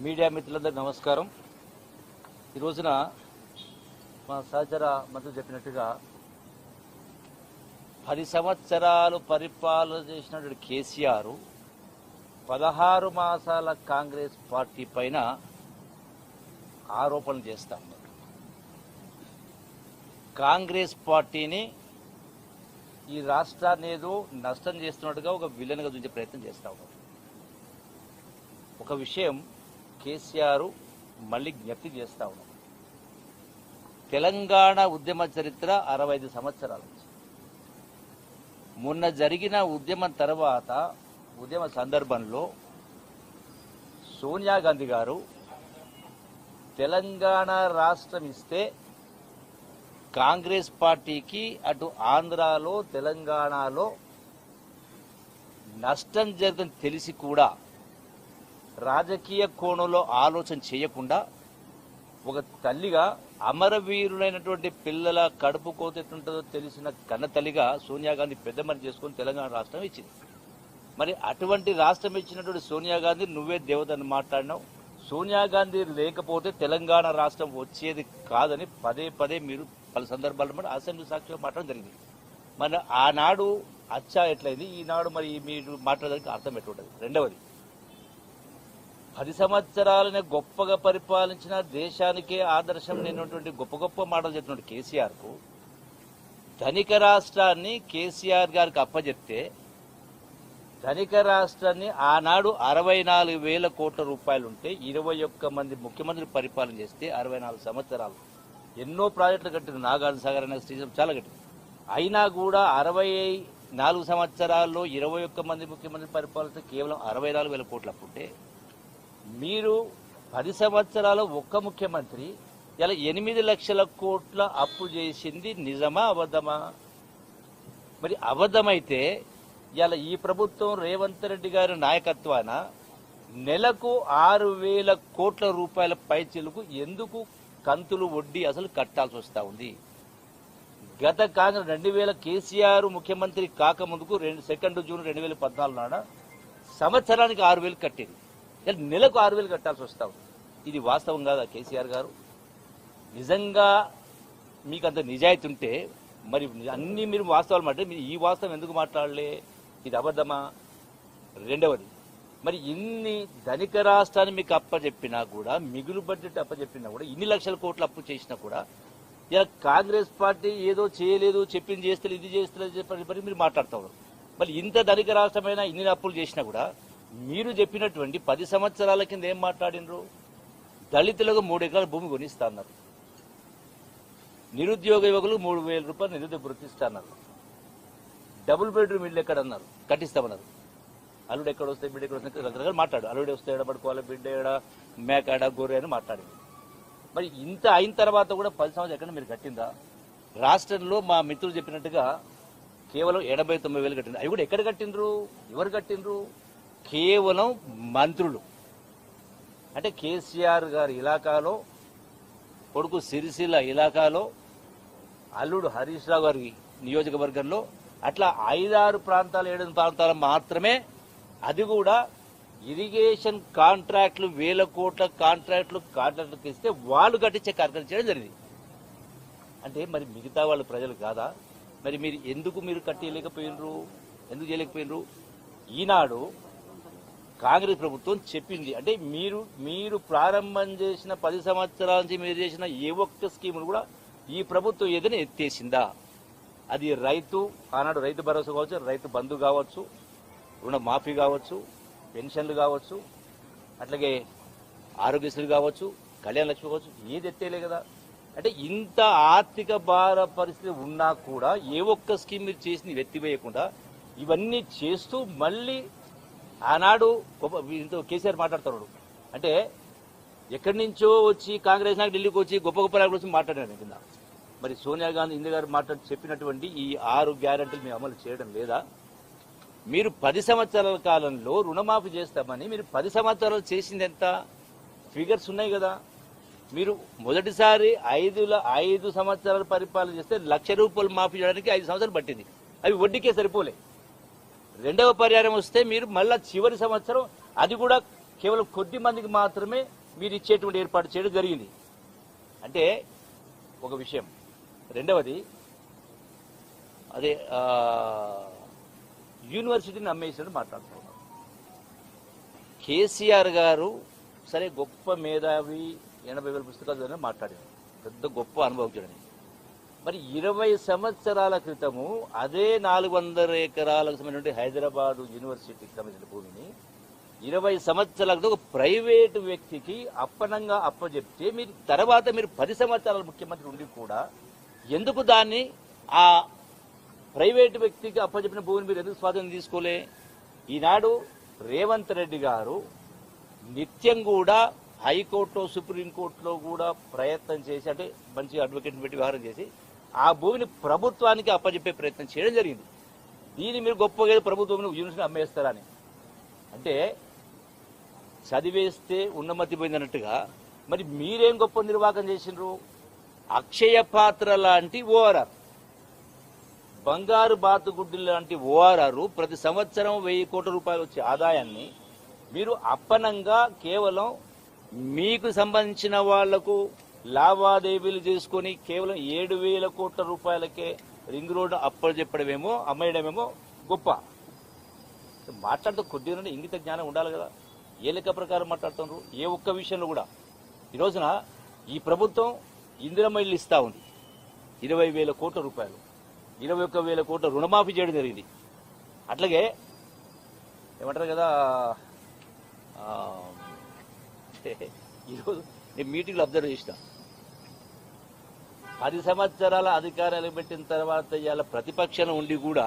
Media మిత్రులందరికీ నమస్కారం. ఈ రోజున మా సహచర మంత్రులు చెప్పినట్టుగా 10 సంవత్సరాలు పరిపాలన చేసినటువంటి కేసీఆర్ 16 మాసాల కాంగ్రెస్ పార్టీ పైన ఆరోపణలు చేస్తా ఉన్నారు. కాంగ్రెస్ పార్టీని ఈ రాష్ట్రాన్ని ఏదో నష్టం చేస్తున్నట్టుగా ఒక విలన్గా చూసే ప్రయత్నం చేస్తా ఉన్నారు. ఒక విషయం కేసీఆర్ మళ్ళీ జ్ఞప్తి చేస్తా ఉన్నారు. తెలంగాణ ఉద్యమ చరిత్ర 65 సంవత్సరాలు. మొన్న జరిగిన ఉద్యమం తర్వాత ఉద్యమ సందర్భంలో సోనియా గాంధీ గారు తెలంగాణ రాష్ట్రం ఇస్తే కాంగ్రెస్ పార్టీకి అటు ఆంధ్రాలో తెలంగాణలో నష్టం జరుగుతుందని తెలిసి కూడా రాజకీయ కోణంలో ఆలోచన చేయకుండా ఒక తల్లిగా అమరవీరులైనటువంటి పిల్లల కడుపు కోత ఎట్లుంటుందో తెలిసిన కన్న తల్లిగా సోనియా గాంధీ పెద్ద మనిషి చేసుకుని తెలంగాణ రాష్ట్రం ఇచ్చింది. మరి అటువంటి రాష్ట్రం ఇచ్చినటువంటి సోనియా గాంధీ నువ్వే దేవతని మాట్లాడినావు. సోనియా గాంధీ లేకపోతే తెలంగాణ రాష్ట్రం వచ్చేది కాదని పదే పదే మీరు పలు సందర్భాల్లో అసెంబ్లీ సాక్షిగా మాట్లాడడం జరిగింది. మరి ఆనాడు అచ్చా ఎట్లయింది, ఈనాడు మరి మీరు మాట్లాడడానికి అర్థం ఎట్లుంటుంది? రెండవది, 10 సంవత్సరాలనే గొప్పగా పరిపాలించిన దేశానికే ఆదర్శం లేనటువంటి గొప్ప గొప్ప మాటలు చెప్పినటువంటి కేసీఆర్కు ధనిక రాష్ట్రాన్ని కేసీఆర్ గారికి అప్పచెప్తే ధనిక రాష్ట్రాన్ని ఆనాడు 64,000 కోట్ల రూపాయలుంటే 21 మంది ముఖ్యమంత్రి పరిపాలన చేస్తే 64 సంవత్సరాలు ఎన్నో ప్రాజెక్టులు కట్టింది. నాగార్జున సాగర్ అనే శ్రీశైలం చాలా కట్టింది. అయినా కూడా 64 సంవత్సరాల్లో 21 మంది ముఖ్యమంత్రి పరిపాలిస్తే కేవలం 64,000 కోట్లు అప్పుంటే మీరు 10 సంవత్సరాలు ఒక్క ముఖ్యమంత్రి ఇలా 8 లక్షల కోట్ల అప్పు చేసింది నిజమా అబద్ధమా? మరి అబద్ధమైతే ఇలా ఈ ప్రభుత్వం రేవంత్ రెడ్డి గారి నాయకత్వాన నెలకు 6,000 కోట్ల రూపాయల పైచిలకు ఎందుకు కంతులు వడ్డీ అసలు కట్టాల్సి వస్తూ ఉంది? గత కాంగ్రెస్ 2000 కేసీఆర్ ముఖ్యమంత్రి కాకముందుకు 2 జూన్ 2014 నాడ సంవత్సరానికి 6,000 కట్టింది. నెలకు 6,000 కట్టాల్సి వస్తావు. ఇది వాస్తవం కాదా కేసీఆర్ గారు? నిజంగా మీకు అంత నిజాయితీ ఉంటే మరి అన్ని మీరు వాస్తవాలు మాట్లాడి మీరు ఈ వాస్తవం ఎందుకు మాట్లాడలే? ఇది అబద్ధమా? రెండవది, మరి ఇన్ని ధనిక రాష్ట్రాన్ని మీకు అప్పచెప్పినా కూడా, మిగులు బడ్జెట్ అప్పచెప్పినా కూడా, ఇన్ని లక్షల కోట్లు అప్పు చేసినా కూడా ఇలా కాంగ్రెస్ పార్టీ ఏదో చేయలేదు, చెప్పింది చేస్తలేదు, ఇది చేస్తలేదు చెప్పి మీరు మాట్లాడుతున్నారు. మరి ఇంత ధనిక రాష్ట్రమైనా ఇన్ని అప్పులు చేసినా కూడా మీరు చెప్పినటువంటి 10 సంవత్సరాల కింద ఏం మాట్లాడినరు? దళితులకు 3 ఎకరాల భూమి కొనిస్తా అన్నారు. నిరుద్యోగ యువకులు 3,000 రూపాయలు నిరుద్యోగ వృత్తిస్తా అన్నారు. డబుల్ బెడ్రూమ్ ఇల్లు ఎక్కడన్నారు? కట్టిస్తామన్నారు. అల్లుడు ఎక్కడ వస్తాయి, బిడ్డ ఎక్కడ వస్తాయి, రకరకాల మాట్లాడు. అల్లుడు వస్తే ఎడ పడుకోవాలి, బిడ్డ ఎడ, మేకాడ, గొర్రె అని మాట్లాడింది. మరి ఇంత అయిన తర్వాత కూడా 10 సంవత్సరాలు ఎక్కడ మీరు కట్టిందా? రాష్ట్రంలో మా మిత్రులు చెప్పినట్టుగా కేవలం 89,000 కట్టింది. అవి కూడా ఎక్కడ కట్టిండ్రు? ఎవరు కట్టిండ్రు? కేవలం మంత్రులు. అంటే కేసీఆర్ గారి ఇలాకాలో, కొడుకు సిరిసిల్ల ఇలాకాలో, అల్లుడు హరీష్ రావు గారి నియోజకవర్గంలో అట్లా 5-6 ప్రాంతాలు 7 ప్రాంతాలు మాత్రమే, అది కూడా ఇరిగేషన్ కాంట్రాక్టులు 1,000 కోట్ల కాంట్రాక్టులకు ఇస్తే వాళ్ళు కట్టించే కార్యక్రమం చేయడం జరిగింది. అంటే మరి మిగతా వాళ్ళు ప్రజలు కాదా? మరి మీరు ఎందుకు కట్టలేకపోయినరు? ఎందుకు చేయలేకపోయినరు? ఈనాడు కాంగ్రెస్ ప్రభుత్వం చెప్పింది. అంటే మీరు ప్రారంభం చేసిన 10 సంవత్సరాల నుంచి మీరు చేసిన ఏ ఒక్క స్కీమును కూడా ఈ ప్రభుత్వం ఏదైనా ఎత్తేసిందా? అది ఆనాడు రైతు భరోసా కావచ్చు, రైతు బంధు కావచ్చు, రుణమాఫీ కావచ్చు, పెన్షన్లు కావచ్చు, అట్లాగే ఆరోగ్యశ్రీ కావచ్చు, కళ్యాణ లక్ష్మి కావచ్చు, ఏది ఎత్తేలే కదా. అంటే ఇంత ఆర్థిక భార పరిస్థితి ఉన్నా కూడా ఏ ఒక్క స్కీమ్ మీరు చేసి ఎత్తివేయకుండా ఇవన్నీ చేస్తూ మళ్ళీ ఆనాడు కేసీఆర్ మాట్లాడుతున్నాడు. అంటే ఎక్కడి నుంచో వచ్చి కాంగ్రెస్ నాకు ఢిల్లీకి వచ్చి గొప్ప గొప్ప నాయకులు వచ్చి మాట్లాడారు కింద. మరి సోనియా గాంధీ ఇందిరా గారు చెప్పినటువంటి ఈ 6 గ్యారెంటీలు మీరు అమలు చేయడం లేదా? మీరు 10 సంవత్సరాల కాలంలో రుణమాఫీ చేస్తామని మీరు 10 సంవత్సరాలు చేసింది ఎంత? ఫిగర్స్ ఉన్నాయి కదా. మీరు మొదటిసారి 5 సంవత్సరాలు పరిపాలన చేస్తే 1,00,000 రూపాయలు మాఫీ చేయడానికి 5 సంవత్సరాలు పట్టింది. అవి వడ్డీకే సరిపోలే. రెండవ పర్యాయం వస్తే మీరు మళ్ళా చివరి సంవత్సరం అది కూడా కేవలం కొద్ది మందికి మాత్రమే మీరు ఇచ్చేటువంటి ఏర్పాటు చేయడం జరిగింది. అంటే ఒక విషయం. రెండవది అదే యూనివర్సిటీని అమ్మేసినట్టు మాట్లాడుతున్నారు. కేసీఆర్ గారు సరే గొప్ప మేధావి, 80,000 పుస్తకాలు చదివి మాట్లాడారు, పెద్ద గొప్ప అనుభవజ్ఞుడని. మరి 20 సంవత్సరాల క్రితము అదే 400 ఎకరాలకు సంబంధించిన హైదరాబాద్ యూనివర్సిటీకి సంబంధించిన భూమిని 20 సంవత్సరాల క్రితం ఒక ప్రైవేటు వ్యక్తికి అప్పనంగా అప్పచెప్తే మీరు తర్వాత మీరు 10 సంవత్సరాల ముఖ్యమంత్రి ఉండి కూడా ఎందుకు దాన్ని ఆ ప్రైవేటు వ్యక్తికి అప్పచెప్పిన భూమిని మీరు ఎందుకు స్వాధీనం తీసుకోలే? ఈనాడు రేవంత్ రెడ్డి గారు నిత్యం కూడా హైకోర్టులో, సుప్రీంకోర్టులో కూడా ప్రయత్నం చేసి, అంటే మంచి అడ్వకేట్ని పెట్టి వ్యవహారం చేసి ఆ భూమిని ప్రభుత్వానికి అప్పచెప్పే ప్రయత్నం చేయడం జరిగింది. దీన్ని మీరు గొప్పగా ప్రభుత్వం యూనివర్సిటీ అమ్మేస్తారని అంటే చదివేస్తే ఉన్నమతి పోయిందన్నట్టుగా మరి మీరేం గొప్ప నిర్వాహకం చేసినారు? అక్షయ పాత్ర లాంటి ఓఆర్ఆర్, బంగారు బాతుగుడ్డి లాంటి ఓఆర్ఆర్ ప్రతి సంవత్సరం 1000 కోట్ల రూపాయలు వచ్చే ఆదాయాన్ని మీరు అప్పనంగా కేవలం మీకు సంబంధించిన వాళ్లకు లావాదేవీలు చేసుకుని కేవలం 7,000 కోట్ల రూపాయలకే రింగ్ రోడ్డు అప్పచెప్పడమేమో, అమ్మేయడమేమో గొప్ప. మాట్లాడుతూ కొద్దిగా ఇంగిత జ్ఞానం ఉండాలి కదా. ఏ లెక్క ప్రకారం మాట్లాడుతున్నారు? ఏ ఒక్క విషయంలో కూడా ఈ రోజున ఈ ప్రభుత్వం ఇందిరమ్మ ఇల్లు ఇస్తా ఉంది, 20,000 కోట్ల రూపాయలు, 21,000 కోట్ల రుణమాఫీ చేయడం జరిగింది. అట్లాగే ఏమంటారు కదా, ఈరోజు నేను మీటింగ్లో అబ్జర్వ్ చేసిన, 10 సంవత్సరాల అధికారాలు పెట్టిన తర్వాత ఇవాళ ప్రతిపక్షంలో ఉండి కూడా